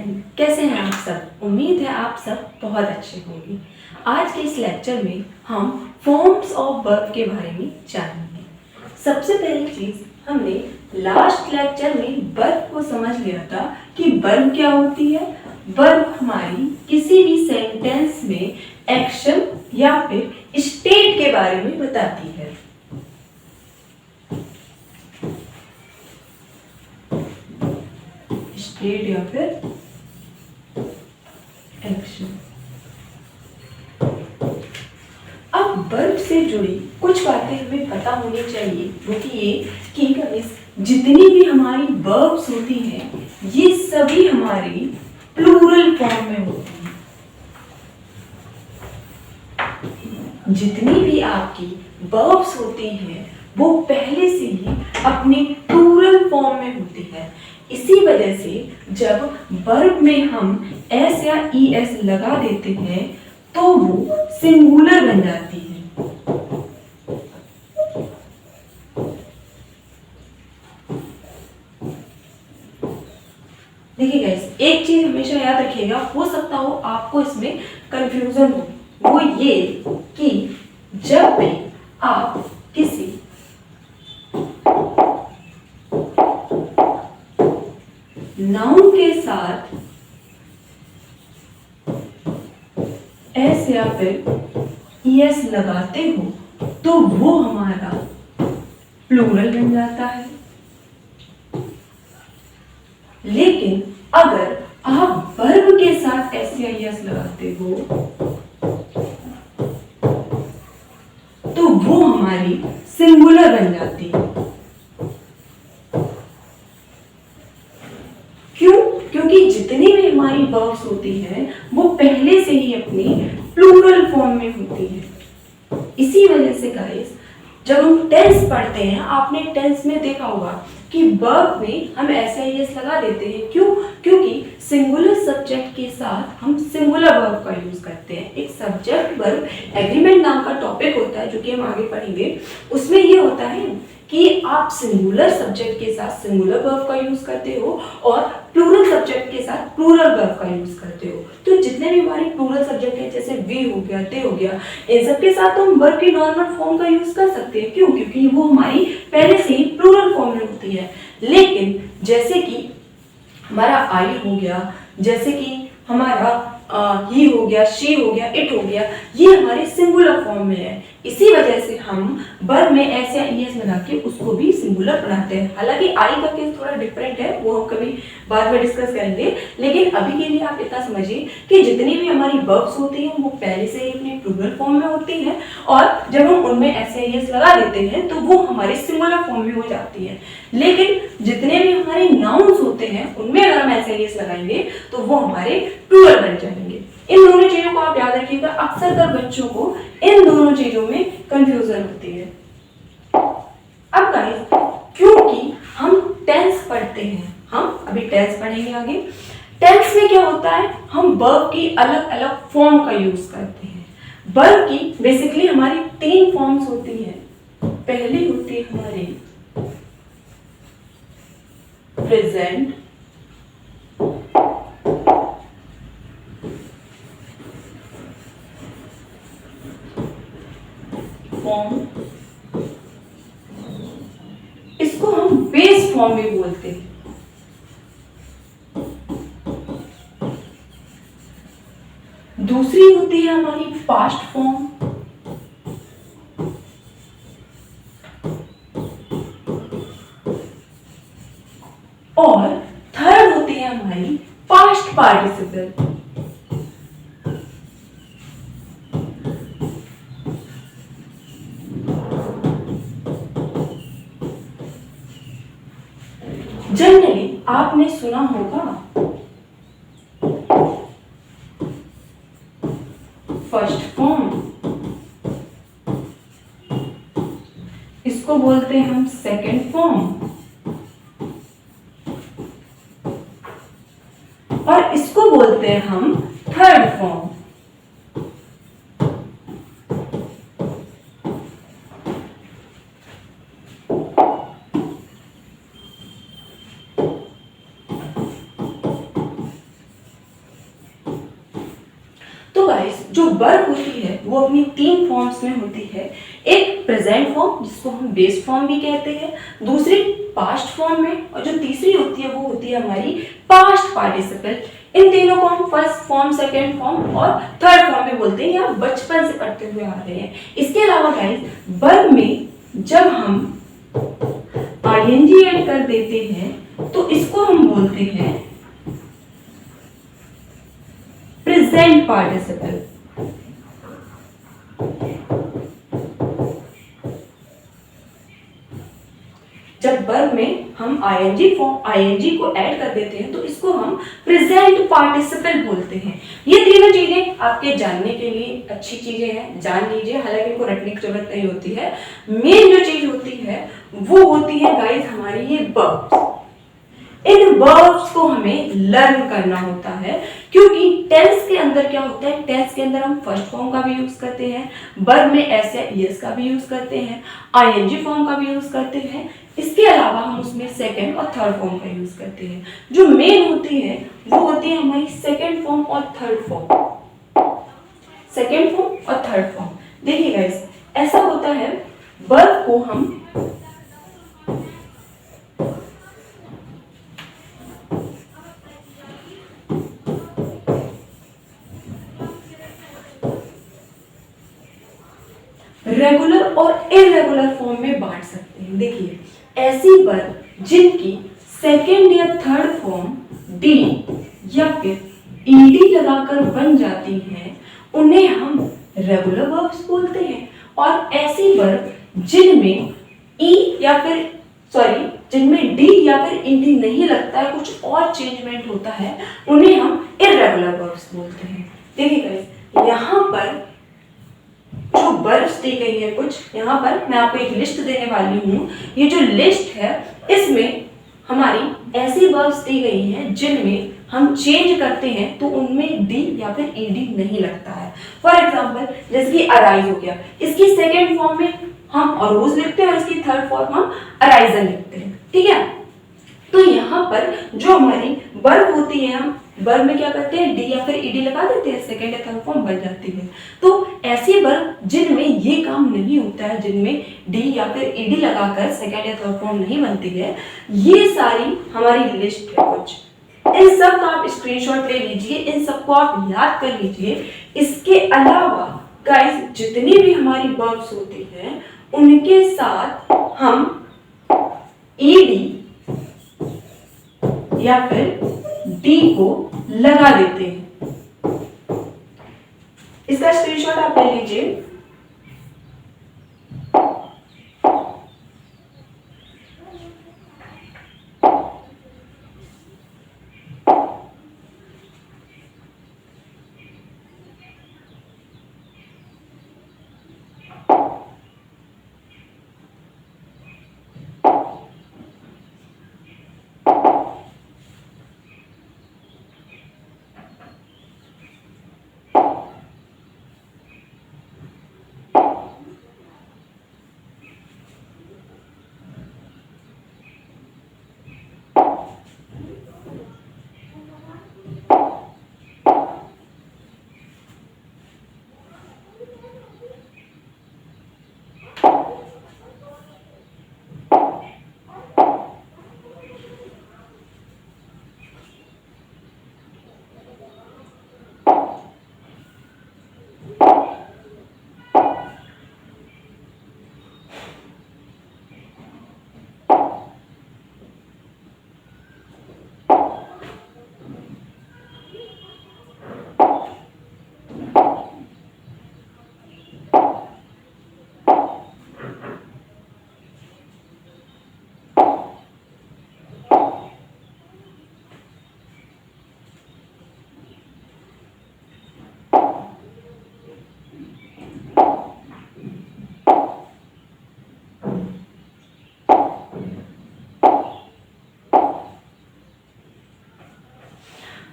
Student, कैसे हैं आप सब। उम्मीद है आप सब बहुत अच्छे होंगे। आज के इस लेक्चर में हम फॉर्म्स ऑफ वर्ब के बारे में जानेंगे। सबसे पहली चीज, हमने लास्ट लेक्चर में वर्ब को समझ लिया था कि वर्ब क्या होती है। वर्ब हमारी किसी भी सेंटेंस में एक्शन या फिर स्टेट के बारे में बताती है। स्टेट या फिर एक्शन। अब वर्ब से जुड़ी कुछ बातें हमें पता होनी चाहिए, वो कि ये कि जितनी भी हमारी वर्ब्स होती हैं ये सभी हमारी प्लूरल फॉर्म में होती हैं। जितनी भी आपकी वर्ब्स होती हैं वो पहले से ही अपनी प्लूरल फॉर्म में होती है। इसी वजह से जब वर्ब में हम एस या ईएस लगा देते हैं तो वो सिंगुलर बन जाती है। देखिए गाइस, एक चीज हमेशा याद रखिएगा, हो सकता हो आपको इसमें कंफ्यूजन हो, वो ये कि जब भी आप किसी नाउन के साथ एस या फिर ईएस लगाते हो तो वो हमारा प्लूरल बन जाता है। लेकिन अगर आप वर्ब के साथ एस या ईएस लगाते हो तो वो हमारी सिंगुलर बन जाती है। क्यों? क्योंकि जितनी भी हमारी वर्ब्स होती हैं वो पहले से ही अपनी प्लूरल फॉर्म में होती है। इसी वजह से गाइस, जब हम टेंस पढ़ते हैं, आपने टेंस में देखा होगा कि वर्ब में हम ऐसा एस लगा देते हैं। क्यों? क्योंकि सिंगुलर सब्जेक्ट के साथ हम सिंगुलर वर्ब का यूज करते हैं। एक सब्जेक्ट वर्ब एग्रीमेंट नाम का टॉपिक होता है जो कि हम आगे पढ़ेंगे। उसमें ये होता है कि आप सिंगुलर सब्जेक्ट के साथ सिंगुलर वर्ब का यूज करते हो और प्लूरल सब्जेक्ट के साथ प्लूरल वर्ब का यूज करते हो। तो जितने भी हमारे प्लूरल सब्जेक्ट हैं, जैसे वी हो गया, दे हो गया, इन सब के साथ तो हम वर्ब की नॉर्मल फॉर्म का यूज कर सकते हैं। क्यों? क्योंकि वो हमारी पहले से ही प्लूरल फॉर्म में होती है। लेकिन जैसे कि हमारा आई हो गया, जैसे कि हमारा ही हो गया, शी हो गया, इट हो गया, ये हमारे सिंगुलर फॉर्म में है। इसी वजह से हम वर्ब में एस या ईएस लगा के उसको भी सिंगुलर बनाते हैं। हालांकि आई का केस थोड़ा डिफरेंट है, वो हम कभी बाद में डिस्कस करेंगे। लेकिन अभी के लिए आप इतना समझिए कि जितनी भी हमारी वर्ब्स होती हैं वो पहले से ही अपनी प्लूरल फॉर्म में होती हैं और जब हम उनमें एस या ईएस लगा देते हैं तो वो हमारे सिंगुलर फॉर्म में हो जाती है। लेकिन जितने भी हमारे नाउन्स होते हैं उनमें अगर हम एस या ईएस लगाएंगे तो वो हमारे प्लूरल बन जाएंगे। इन दोनों चीजों को आप याद रखिएगा, अक्सर कर बच्चों को इन दोनों चीजों में कंफ्यूजन होती है। अब गाइस, क्योंकि हम टेंस पढ़ते हैं, हम अभी टेंस पढ़ेंगे आगे। टेंस में क्या होता है, हम वर्ब की अलग अलग फॉर्म का यूज करते हैं। वर्ब की बेसिकली हमारी 3 फॉर्म्स होती हैं। पहली होती है हमारी प्रेजेंट, फॉर्म, इसको हम बेस फॉर्म भी बोलते हैं। दूसरी होती है हमारी पास्ट फॉर्म, और थर्ड होती है हमारी पास्ट पार्टिसिपल। जनरली आपने सुना होगा फर्स्ट फॉर्म, इसको बोलते हैं हम सेकंड फॉर्म, और इसको बोलते हैं हम थर्ड फॉर्म। तो गाइस जो वर्ब होती है वो अपनी 3 फॉर्म्स में होती है। एक प्रेजेंट फॉर्म जिसको हम बेस फॉर्म भी कहते हैं, दूसरी पास्ट फॉर्म में, और जो तीसरी होती है वो होती है हमारी पास्ट पार्टिसिपल। इन तीनों को हम फर्स्ट फॉर्म, सेकेंड फॉर्म और थर्ड फॉर्म भी बोलते हैं, या बचपन से पढ़ते हुए आ रहे हैं। इसके अलावा गाइस वर्ब में जब हम आईएनजी ऐड कर देते हैं तो इसको हम बोलते हैं प्रेजेंट पार्टिसिपल। जब वर्ब में हम आईएनजी को ऐड कर देते हैं तो इसको हम प्रेजेंट पार्टिसिपल बोलते हैं। ये तीनों चीजें आपके जानने के लिए अच्छी चीजें हैं, जान लीजिए, हालांकि इनको रटने की जरूरत नहीं होती है। मेन जो चीज होती है वो होती है गाइस हमारी ये वर्ब्स। इन वर्ब्स को हमें लर्न करना होता है, क्योंकि टेंस के अंदर क्या होता है, टेंस के अंदर हम फर्स्ट फॉर्म का भी यूज करते हैं, वर्ब में एस या ईएस का भी यूज करते हैं, आईएनजी फॉर्म का भी यूज करते हैं। इसके अलावा हम उसमें सेकंड और थर्ड फॉर्म का यूज करते हैं। जो मेन होती है वो होती है हमारी सेकंड फॉर्म और थर्ड फॉर्म। सेकंड फॉर्म और थर्ड फॉर्म देखिए गाइस, ऐसा होता है वर्ब को हम रेगुलर और इरेगुलर फॉर्म में बांट सकते हैं। देखिए, ऐसी वर्ब जिनकी सेकेंड या थर्ड फॉर्म डी या फिर ईडी लगाकर बन जाती हैं उन्हें हम रेगुलर वर्ब्स बोलते हैं, और ऐसी वर्ब जिनमें जिनमें डी या फिर ईडी नहीं लगता है, कुछ और चेंजमेंट होता है, उन्हें हम इरेगुलर वर्ब्स बोलते हैं। देखिए गाइस, यहाँ पर जो वर्ब्स दी गई है कुछ, यहाँ पर मैं आपको एक लिस्ट देने वाली हूँ। ये जो लिस्ट है इसमें हमारी ऐसी वर्ब्स दी गई हैं जिनमें हम चेंज करते हैं तो उनमें डी या फिर ईडी नहीं लगता है। फॉर एग्जांपल जैसे कि अराइज हो गया, इसकी सेकेंड फॉर्म में हम अरोज लिखते हैं और इसकी थर्ड फॉर्म हम अराइजन लिखते हैं, ठीक है। तो यहाँ पर जो हमारी वर्ब होती है, हम वर्ब में क्या करते हैं, डी या फिर ईडी लगा देते हैं, सेकेंड या थर्ड फॉर्म बन जाती है। तो ऐसी वर्ब जिनमें ये काम नहीं होता है, जिनमें डी या फिर ईडी लगाकर सेकेंड या थर्ड फॉर्म नहीं बनती है, ये सारी हमारी लिस्ट है कुछ। इन सब का आप स्क्रीनशॉट ले लीजिए, इन सबको आप याद कर लीजिए। इसके अलावा गाइस जितनी भी हमारी वर्ब्स होती हैं उनके साथ हम ईडी या फिर डी को लगा देते हैं। इसका स्क्रीनशॉट आप ले लीजिए।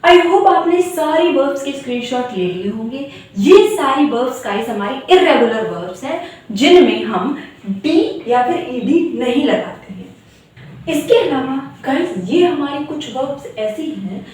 आई होप आपने सारी वर्ब्स के स्क्रीनशॉट ले लिए होंगे। ये सारी वर्ब्स गाइस हमारी इरेगुलर वर्ब्स हैं जिनमें हम डी या फिर ईडी नहीं लगाते हैं। इसके अलावा गाइस ये हमारी कुछ वर्ब्स ऐसी हैं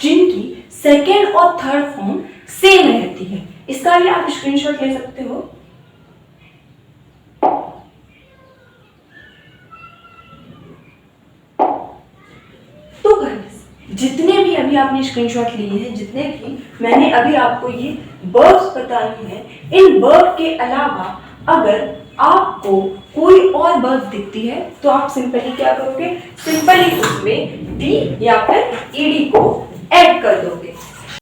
जिनकी सेकेंड और थर्ड फॉर्म सेम रहती है। इसका भी आप स्क्रीनशॉट ले सकते हो। तो गाइस, जितने भी अभी आपने स्क्रीनशॉट लिए हैं, जितने भी मैंने अभी आपको ये वर्ब्स बताए हैं, इन वर्ब के अलावा अगर आपको कोई और वर्ब दिखती है तो आप सिंपली क्या करोगे, सिंपली उसमें डी या फिर ईडी को ऐड कर दोगे।